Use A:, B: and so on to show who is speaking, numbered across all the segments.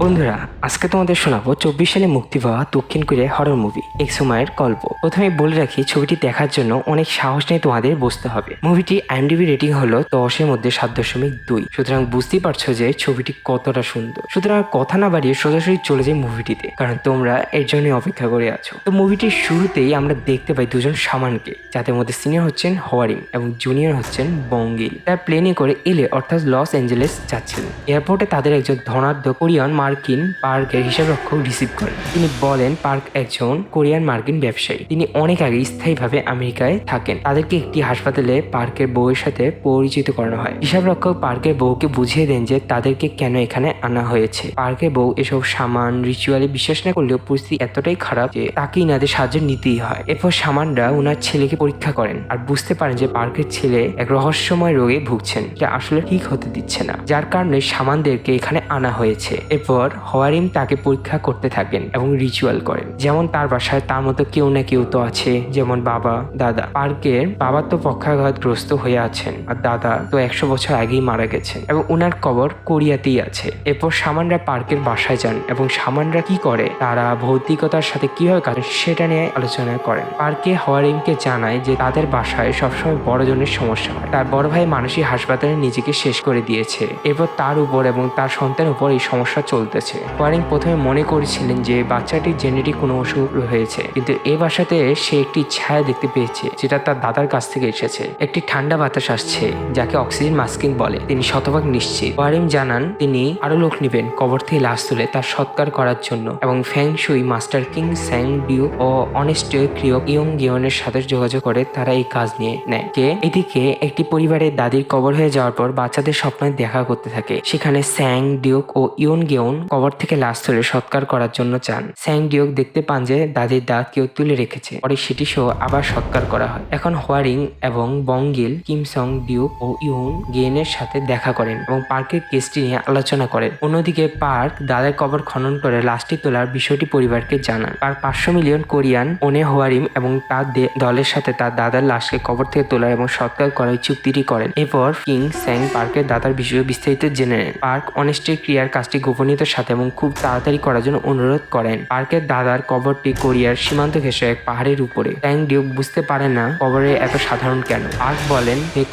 A: বন্ধুরা, আজকে তোমাদের শোনাবো 24 সালে মুক্তি পাওয়া দক্ষিণ কোরিয়ার হরর মুভি এক্সময়ের গল্প। প্রথমে বলে রাখি, ছবিটি দেখার জন্য অনেক সাহস নিয়ে তোমাদের বসতে হবে। মুভিটি আইএমডিবি রেটিং হলো 10-এর মধ্যে 7.2, সুতরাং বুঝতেই পারছো যে ছবিটি কতটা সুন্দর। সুতরাং কথা না বাড়িয়ে সোজাসুজি চলে যাই মুভিটিতে, কারণ তোমরা এর জন্য অপেক্ষা করে আছো। তো মুভিটির শুরুতেই আমরা দেখতে পাই দুজন সামানকে, যাদের মধ্যে সিনিয়র হচ্ছেন হোয়ারিং এবং জুনিয়র হচ্ছেন বঙ্গিল। তার প্লেনে করে এলে অর্থাৎ লস অ্যাঞ্জেলেস যাচ্ছিলেন। এয়ারপোর্টে তাদের একজন ধনাঢ্য কোরিয়ান মার্কিন পার্কের হিসাবরক্ষক রিসিভ করেন। তিনি বলেন পার্ক একজন কোরিয়ান মার্কিন ব্যবসায়ী। তিনি অনেক আগে স্থায়ীভাবে আমেরিকায় থাকেন। তাদেরকে একটি হাসপাতালে পার্কের বউয়ের সাথে পরিচিত করানো হয়। হিসাবরক্ষক পার্কের বউকে বুঝিয়ে দেন যে তাদেরকে কেন এখানে আনা হয়েছে। পার্কের বউ এসব সামান রিচুয়ালে বিশ্বাস না করলেও পরিস্থিতি এতটাই খারাপ যে তাকে ইনাদের সাহায্য নিতেই হয়। এরপর সামানরা ওনার ছেলেকে পরীক্ষা করেন আর বুঝতে পারেন যে পার্কের ছেলে এক রহস্যময় রোগে ভুগছেন, যা আসলে ঠিক হতে দিচ্ছে না, যার কারণে সামানদেরকে এখানে আনা হয়েছে। এরপর হোয়ারিম তাকে পরীক্ষা করতে থাকেন এবং রিচুয়াল করেন। যেমন তার বাসায় তার মতো কেউ না কেউ তো আছে, যেমন বাবা, দাদা। পার্কের বাবা তো পক্ষাঘাতগ্রস্ত হয়ে আছেন আর দাদা তো 100 বছর আগেই মারা গেছেন এবং ওনার কবর কোরিয়াতেই আছে। এরপর সামানরা পার্কের বাসায় যান এবং সামানরা কি করে, তারা ভৌতিকতার সাথে কিভাবে কাজ সেটা নিয়ে আলোচনা করেন। পার্কে হোয়ারিমকে জানায় যে তাদের বাসায় সবসময় বড়জনের সমস্যা হয়। তার বড় ভাই মানসিক হাসপাতালে নিজেকে শেষ করে দিয়েছে। এরপর তার উপর এবং তার সন্তানের উপর এই সমস্যা চলতেছে। হোয়ারিং প্রথমে মনে করেছিলেন যে বাচ্চাটির জেনেটিক কোনো অসুখ হয়েছে, কিন্তু এই বাসাতে সে একটি ছায়া দেখতে পেয়েছে যেটা তার দাদার কাছ থেকে এসেছে। একটি ঠান্ডা বাতাস আসছে যাকে অক্সিজেন মাস্কিং বলে। তিনি শতভাগ নিশ্চিত। হোয়ারিং জানান তিনি আরো লোক নেবেন কবর থেকে লাশ তুলে তার সৎকার করার জন্য এবং ফ্যাং শুই মাস্টার কিং স্যাং ডিউ ও অনেস্ট ক্রিওক ইয়ং গিয়নের সাথে যোগাযোগ করে তারা এই কাজ নিয়ে নেয়। এদিকে একটি পরিবারের দাদির কবর হয়ে যাওয়ার পর বাচ্চাদের স্বপ্নে দেখা করতে থাকে। সেখানে স্যাং ডিউক ও ইয়ন গিয়ন কবর থেকে লাশ তুলে সৎকার করার জন্য চান। স্যাং ডিউক দেখতে পান যে দাদির দাঁত কেউ তুলে রেখেছে। পরে সেটি সহ আবার সৎকার করা হয়। এখন হোয়ারিং এবং বঙ্গিল কিম সং ডিউক ও ইয়ন গিয়নের সাথে দেখা করেন এবং পার্কের কেসটি নিয়ে আলোচনা করেন। অন্যদিকে পার্ক দাদার কবর খনন করে লাশটি তোলার বিষয়টি পরিবারকে জানান। আর 500 মিলিয়ন কোরিয়ান ওনে হোয়ারিম এবং তার দলের সাথে তার দাদার লাশকে কবর থেকে তোলার এবং সৎকার করার চুক্তিটি করেন। এরপর কিং স্যাং পার্কের দাদার বিষয়ে বিস্তারিত জেনে নেন। পার্ক অনেস্টের ক্রিয়ার কাজটি গোপনীয়তার সাথে এবং খুব তাড়াতাড়ি করার জন্য অনুরোধ করেন। পার্কের দাদার কবরটি কোরিয়ার সীমান্ত ঘেঁষে এক পাহাড়ের উপরে। স্যাং ডিউক বুঝতে পারে না কবরে এত সাধারণ কেন। পার্ক বলেন এই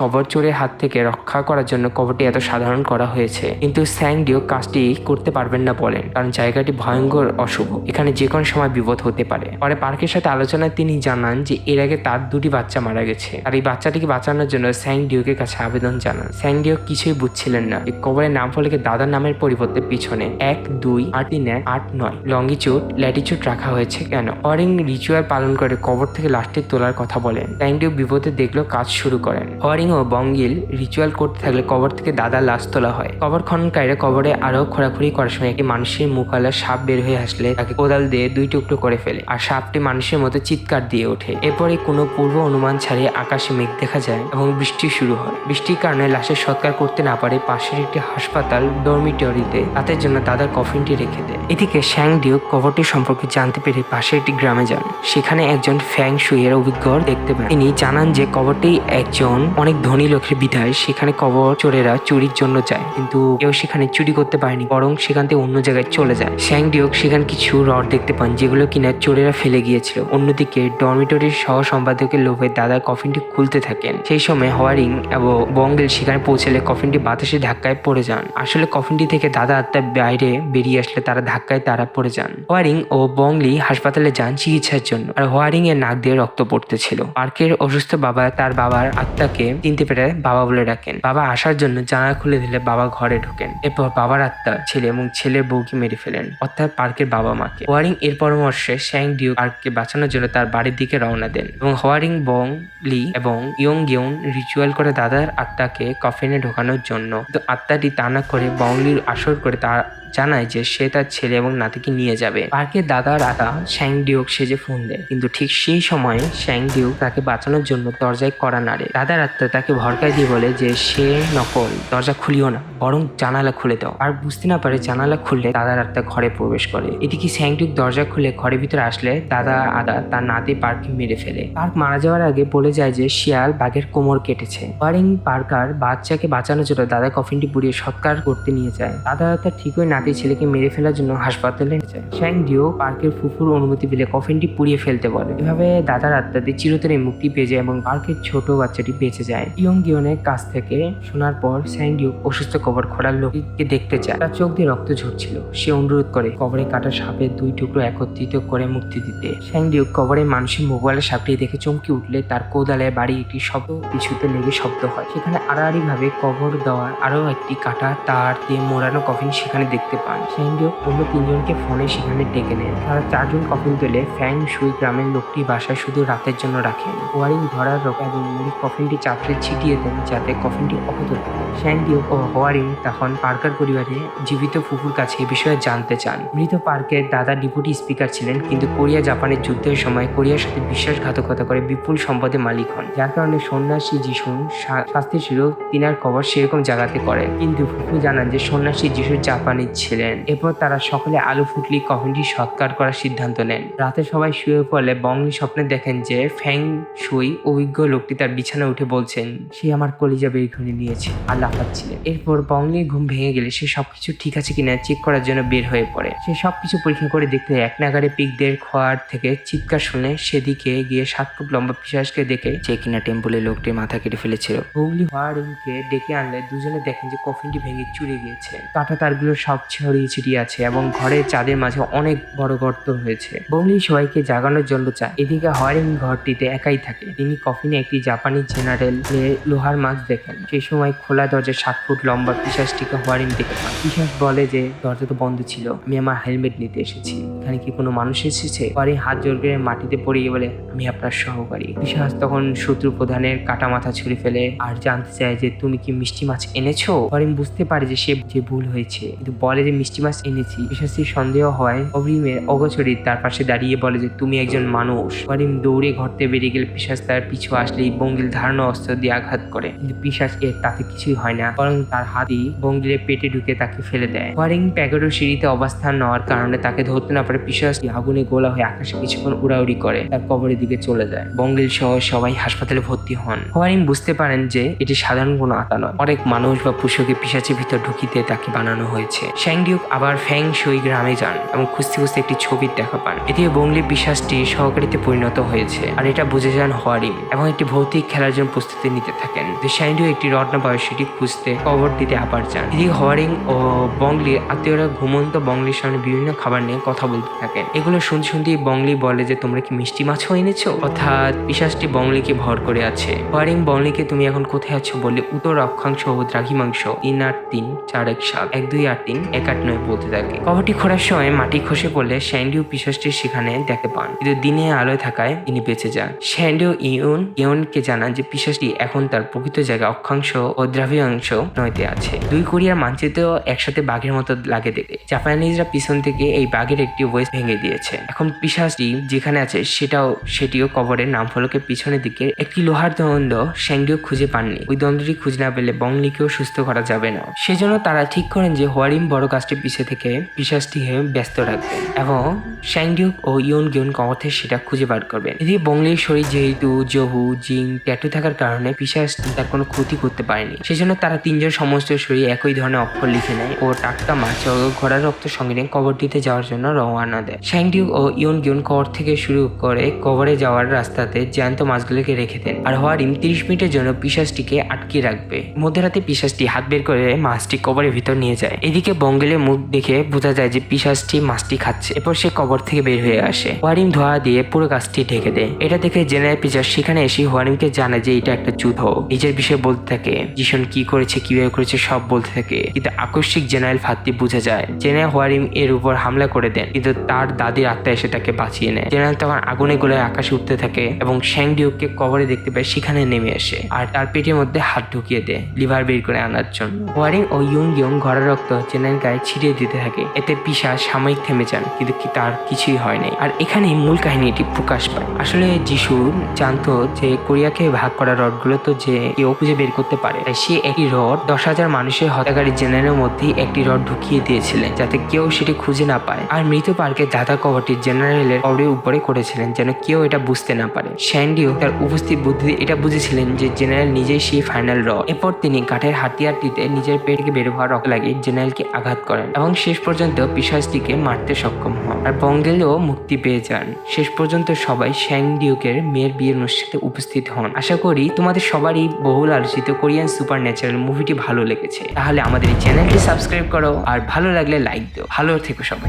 A: কবর চোরের হাত থেকে রক্ষা করার জন্য কবরটি এত সাধারণ করা হয়েছে, কিন্তু স্যাং ডিউক কাজটি করতে পারবেন না বলেন, কারণ জায়গাটি ভয়ঙ্কর অশুভ, এখানে যে কোনো সময় বিপদ হতে পারে। পরে পার্কের সাথে আলোচনায় তিনি জানান যে এর আগে তার 2টি বাচ্চা মারা গেছে আর এই বাচ্চাটিকে বাঁচানোর জন্য স্যাং ডিউকের কাছে আবেদন জানান। স্যাং ডিউক কিছুই বুঝছিলেন না যে কবরের নাম ফলকে দাদার নামের পরিবর্তে পিছনে 1, 2, 8, 3, 8, 9 লঙ্গিটিউড ল্যাটিটিউড রাখা হয়েছে কেন। হোয়ারিং রিচুয়াল পালন করে কবর থেকে লাশটি তোলার কথা বলেন। স্যাং ডিউক বিপদে দেখলো কাজ শুরু করেন। হোয়ারিং ও বঙ্গিল রিচুয়াল করতে থাকলে কবর থেকে দাদার লাশ তোলা হয়। কবর খননকারীরা কবরে আরো খোঁড়াখুড়ি করার সময় একটি মানুষের মুখালা সাপ বের হয়ে আসলে তাকে কোদাল দিয়ে 2 টুকরো করে ফেলে আর সাপটি মানুষের মতো চিৎকার দিয়ে ওঠে। এরপরে কোনো পূর্ব অনুমান ছাড়িয়ে আকাশে মেঘ দেখা যায় এবং বৃষ্টি শুরু হয়। বৃষ্টির কারণে লাশের সৎকার করতে না পারে পাশের একটি হাসপাতাল ডরমিটরিতে তাদের জন্য দাদার কফিনটি রেখে দেয়। এদিকে স্যাং ডিউক কবরটি সম্পর্কে জানতে পেরে পাশের একটি গ্রামে যান। সেখানে একজন ফ্যাং শুইয়ের অভিজ্ঞ দেখতে পান। তিনি জানান যে কবরটি একজন অনেক ধনী লোকের বিধায় সেখানে কবর চোরেরা চুরির জন্য যায়, কিন্তু কেউ সেখানে চুরি করতে পারেনি, বরং সেখান থেকে অন্য জায়গায় চলে যায়। স্যাং ডিউক সেখানে কিছু রড দেখতে পান যেগুলো কিনা চোরেরা ফেলে গিয়েছিল। অন্যদিকে ডরমিটরির সহ সম্পাদকের লোভে দাদার কফিনটি খুলতে থাকেন। সেই সময় হোয়ারিং এবং বঙ্গিল সেখানে পৌঁছলে কফিনটি বাতাসে ধাক্কায় পড়ে যান। আসলে কফিনটি থেকে দাদা আত্মা বাইরে বেরিয়ে আসলে তারা ধাক্কায় তারা পড়ে যান। হোয়ারিং ও বঙ্গলি হাসপাতালে যান চিকিৎসার জন্য, আর হোয়ারিং এর নাক দিয়ে রক্ত পড়তেছিল। পার্কের অসুস্থ বাবা তার বাবার আত্মাকে চিনতে পেরে বাবা বলে ডাকেন। বাবা আসার জন্য জানালা খুলে দিলে বাবা ঘরে ঢোকেন। এরপর বাবার আত্মা ছেলে এবং ছেলের বউকে মেরে ফেলেন, অর্থাৎ পার্কের বাবা মাকে। হোয়ারিং এর পরামর্শে স্যাং ডিউক পার্ককে বাঁচানোর জন্য তার বাড়ির দিকে রওনা দেন এবং হোয়ারিং বংলি এবং ইয়ং গিয়ন রিচুয়াল করে দাদার আত্মাকে কফিনে ঢোকানোর জন্য, কিন্তু আত্মাটি তা না করে বংলির আসর করে তার জানায় যে সে তার ছেলে এবং নাতিকে নিয়ে যাবে। পার্কের দাদার আত্মা স্যাং ডিউক সেজে ফোন দেয়, কিন্তু ঠিক সেই সময় স্যাং ডিউক তাকে বাঁচানোর জন্য দরজায় কড়া নাড়ে। দাদার আত্মা তাকে ভরকায় দিয়ে বলে যে সে নকল, দরজা খুলিও না, বরং জানালা খুলে দাও। আর বুঝতে না পারে জানালা খুললে দাদার আত্মা ঘরে প্রবেশ করে। এদিকে স্যাং ডিউক দরজা খুলে ঘরের ভিতরে আসলে দাদা আদা তার নাতি পার্ককে মেরে ফেলে। পার্ক মারা যাওয়ার আগে বলে যায় যে শিয়াল বাঘের কোমর কেটেছে। হোয়ারিং পার্কার বাচ্চাকে বাঁচানোর জন্য দাদা কফিনটি পুড়িয়ে সৎকার করতে নিয়ে যায়। দাদা তার ঠিকই নাতি ছেলেকে মেরে ফেলার জন্য হাসপাতালে নিয়ে যায়। শ্যাং ডিও পার্কের ফুফুর অনুমতি পেলে কফিনটি পুড়িয়ে ফেলতে বলে। এভাবে দাদার আত্মাতে চিরতরে মুক্তি পেয়ে যায় এবং পার্কের ছোট বাচ্চাটি বেঁচে যায়। ইয়ং গিয়নের কাছ থেকে শোনার পর শ্যাং ডিও অসুস্থ কবর খোঁড়ার লোককে দেখতে চায়। তার চোখ দিয়ে রক্ত ঝরছিল। সে অনুরোধ করে কবরে কাটা সাপের 2 টুকরো একত্রিত করে মুক্তি দিতে। শ্যাং ডিও কবরে মানুষের মোবাইলের সাপটি দেখে চমকে উঠলে তার কোদালে বাড়ি একটি শব্দ কিছুতে লেগে শব্দ হয়। সেখানে আড়াআড়ি ভাবে কবর দেওয়ার আরো একটি কাটা তার দিয়ে মোড়ানো কফিন সেখানে দেখতে পান। শ্যাং ডিও অন্য 3 জনকে ফোনে সেখানে ডেকে নেন। তারা 4 জন কফিন তুলে ফ্যাং শুই গ্রামের লোকটি বাসায় শুধু রাতের জন্য রাখেন। ওয়ারিং ধরার রোগ এবং মুড়ি কফিনটি চাপড়ে ছিটিয়ে দেন যাতে কফিনটি অক্ষত থাকে। শ্যাং ডিও ও ওয়ারিং তখন পার্কার পরিবারে জীবিত ফুফুর কাছে এই বিষয়ে জানতে চান। মৃত পার্কের দাদা ডেপুটি স্পিকার ছিলেন, কিন্তু কোরিয়া জাপানের যুদ্ধের সময় কোরিয়ার সাথে বিশ্বাসঘাতকতা করে বিপুল সম্পদের মালিক হন, যার কারণে সন্ন্যাসী যিশুর শাস্তি ছিল তিনার কবর সেরকম জায়গাতে করে। কিন্তু ফুফু জানান যে সন্ন্যাসী যিশু জাপানিজ ছিলেন। এরপর তারা সকলে আলু ফুটলি কফিনটি সৎকার করার সিদ্ধান্ত নেন। রাতে সবাই শুয়ে পড়লে বংলি স্বপ্নে দেখেন যে ফ্যাং শুই অভিজ্ঞ লোকটি তার বিছানা উঠে বলছেন সে আমার কলিজা বের করে নিয়েছে আর লাফাচ্ছিলেন। এরপর বংলির ঘুম ভেঙে গেলে সে সবকিছু ঠিক আছে কিনা চেক করার জন্য বের হয়ে পড়ে। সে সবকিছু পরীক্ষা করে দেখতে এক নাগারে পিকদের খোয়ার থেকে চিৎকার শুনে সেদিকে গিয়ে 7 ফুট লম্বা পিশাচকে দেখে যে কিনা টেম্পলে লোকটির মাথা কেটে ফেলেছিল। বংলি ওয়ারিংকে ডেকে আনলে দুজনে দেখেন যে কফিনটি ভেঙে চুরে গিয়েছে। কাটা তারগুলো সব ছড়িয়ে ছিটিয়ে আছে এবং ঘরের চাঁদের মাঝে অনেক বড় গর্ত হয়েছে। বংলি সবাইকে জাগানোর জন্য চায়। এদিকে ওয়ারিং ঘরটিতে একাই থাকে। তিনি কফিনে একটি জাপানি জেনারেল লোহার মাছ দেখেন। সেই সময় খোলা দরজা 7 ফুট লম্বা পিশাচটিকে ওয়ারিং দেখে পান। পিশাচ বলে যে দরজা তো বন্ধ ছিল, আমি আমার হেলমেট নিতে এসেছি, এখানে কি কোনো মানুষ এসেছে? ওয়ারিং হাত জোর করে মাটিতে পড়ে গিয়ে বলে আমি আপনার সহকারী। পিশাচ তখন শত্রু প্রধানের কাটা মাথা ছুঁড়ে ফেলে আর জানতে চায় যে তুমি কি মিষ্টি মাছ এনেছো? ওয়ারিং বুঝতে পারে যে সে যে ভুল হয়েছে, কিন্তু বলে যে মিষ্টি মাছ এনেছি। পিশাচটির সন্দেহ হয় অগ্রিমের অগোচরে তার পাশে দাঁড়িয়ে বলে যে তুমি একজন মানুষ। ওয়ারিং দৌড়ে ঘর থেকে বেরিয়ে গেলে পিশাচ তার পিছু আসলেই বঙ্গিল ধারানো অস্ত্র দিয়ে আঘাত করে, কিন্তু পিশাচ এর তাতে কিছুই হয় না, বরং তার হাতই বঙ্গিলের পেটে ঢুকে তাকে ফেলে দেয়। ওয়ারিং প্যাগোডো সিঁড়িতে অবস্থান নেওয়ার কারণে তাকে ধরতে না পারে পিশাচটি আগুনে গোলা হয়ে আকাশে কিছুক্ষণ উড়াউড়ি করে তার কবরের দিকে চলে যায়। বঙ্গিল সহ সবাই হাসপাতালে ভর্তি হন। ওয়ারিং বুঝতে পারেন যে এটি সাধারণ কোনো আত্মা নয়, অনেক মানুষ বা পশুকে পিশাচের ভিতর ঢুকিতে তাকে বানানো হয়েছে। শ্যাং ডিউক আবার ফ্যাং শুই গ্রামে যান এবং খুঁজতে খুঁজতে একটি ছবির দেখা পান। এতে বঙ্গলি পিশাচটি সহকারীতে পরিণত হয়েছে আর এটা বুঝে যান ওয়ারিং এবং একটি ভৌতিক খেলার জন্য প্রস্তুতি নিতে থাকেন। শ্যাং ডিউক একটি রড না পাওয়া সেটি খুঁজতে কবর দিতে আবার যান। এদিকে ওয়ারিং ও বংলির আত্মীয়রা ঘুমন্ত বংলির সামনে বিভিন্ন খাবার নিয়ে কথা বলতে থাকেন। এগুলো শুনতেই বংলি বলে যে তোমরা কি মিষ্টি মাছও এনেছো? অর্থাৎ পিশাচটি বংলিকে ভর করে আছে। ওয়ারিং বংলিকে তুমি এখন কোথায় আছো বলে উত্তর অক্ষাংশ ও দ্রাঘিমাংশ 3 8 3 4 1 7 1 2 8 3 1 8 9 বলতে থাকে। কবরটি খোঁড়ার সময় মাটি খসে পড়লে শ্যান্ডিও পিশাচটি সেখানে দেখতে পান, কিন্তু দিনে আলোয় থাকায় তিনি বেঁচে যান। শ্যান্ডিও ইয়নকে জানান যে পিশাচটি এখন তার প্রকৃত জায়গা অক্ষাংশ ও দ্রাঘিমাংশ নয়তে আছে। 2 কোরিয়ার মানচিত্রেও একসাথে বাঘের মতো লাগে দেখতে। জাপানিজরা পিছন থেকে এই বাঘের একটি ওয়েস্ট ভেঙে দিয়েছে। এখন পিশাচটি যেখানে আছে সেটিও কবরের নামফলকের পিছনের দিকে একটি লোহার দ্বন্দ্ব শ্যান্ডিও খুঁজে পাননি। ওই দ্বন্দ্বটি খুঁজে না পেলে বংলিকেও সুস্থ করা যাবে না। সেজন্য তারা ঠিক করেন যে ওয়ারিং বড় গাছটির পিছে থেকে পিশাচটিকে ব্যস্ত রাখবেন এবং শ্যাংডিউক ও ইয়ন কবর থেকে সেটা খুঁজে বার করবেন। এদিকে বংলির শরীর যেহেতু জহু জিং ট্যাটু থাকার কারণে পিশাচটি তার কোনো ক্ষতি করতে পারেনি। সেজন্য তারা 3 জন সমস্ত শরীরে একই ধরনের অক্ষর লিখে নেয় ও টাটকা মাছ ও ঘোড়ার রক্ত সঙ্গে নিয়ে কবরটিতে যাওয়ার জন্য রওনা দেয়। শ্যাংডিউক ও ইয়ন কবর থেকে শুরু করে কবরে যাওয়ার রাস্তাতে জ্যান্ত মাছগুলোকে রেখে দেন আর ওয়ারিং 30 মিনিটের জন্য পিশাচটিকে আটকে রাখবে। মধ্যরাতে পিশাচটি হাত বের করে মাছটি কবরের ভিতর নিয়ে যায়। এদিকে বংগেলের মুখ দেখে বোঝা যায় যে পিশাচটি মাছটি খাচ্ছে। এরপর সে কবর থেকে বের হয়ে আসে। ওয়ারিং ধোয়া দিয়ে পুরো গাছটি ঢেকে দেয়। এটা দেখে জেনারেল পিশাচ সেখানে এসে ওয়ারিংকে জানায় যে এটা একটা যুদ্ধ। নিজের বিষয়ে বলতে থাকে, জিশন কি করেছে কিভাবে করেছে সব বলতে থাকে, কিন্তু আকস্মিক জেনারেল ফাত্তি বুঝে যায়। জেনারেল ওয়ারিং এর উপর হামলা করে দেন, কিন্তু তার দাদির আত্মা এসে তাকে বাঁচিয়ে নেয়। জেনারেল তখন আগুনে গোলায় আকাশে উঠতে থাকে এবং শ্যাংডিউককে কবরে দেখতে পায় সেখানে নেমে আসে আর তার পেটের মধ্যে হাত ঢুকিয়ে দেয় লিভার বের করে আনার জন্য। ওয়ারিং ও ইয়ং ঘোড়ার রক্ত জেনারেল গায়ে ছিটিয়ে দিতে থাকে। এতে পিশাচ সাময়িক থেমে যান, কিন্তু তার কিছুই হয় নাই। আর এখানেই মূল কাহিনীটি প্রকাশ পায়। আসলে যিশু জানতো যে কোরিয়াকে ভাগ করা রডগুলো তো যে কেউ খুঁজে বের করতে পারে, তাই সে একটি রড 10,000 মানুষের হত্যাকারী জেনারেলের মধ্যে একটি রড ঢুকিয়ে দিয়েছিলেন যাতে কেউ সেটি খুঁজে না পায়। আর মৃত পার্কের দাদা কবরটি জেনারেলের কবরের উপরে করেছিলেন যেন কেউ এটা বুঝতে না পারে। শ্যান্ডিও তার উপস্থিত বুদ্ধি এটা বুঝেছিলেন যে জেনারেল নিজেই সেই ফাইনাল রড। এরপর তিনি কাঠের হাতিয়ারটিতে নিজের পেটকে বের হওয়ার রক্ত লাগিয়ে জেনারেলকে আঘাত করেন এবং শেষ পর্যন্ত পিশাচটিকে মারতে সক্ষম হন। আর বঙ্গেলও মুক্তি পেয়ে যান। শেষ পর্যন্ত সবাই শ্যাং ডিউকের মেয়ের বিয়ের অনুষ্ঠানে উপস্থিত হন। আশা করি তোমাদের সবারই বহুল আলোচিত কোরিয়ান সুপার ন্যাচারাল মুভিটি ভালো লেগেছে। তাহলে আমাদের এই চ্যানেলটি সাবস্ক্রাইব করো আর ভালো লাগলে লাইক দিও। ভালো থেকো সবাই।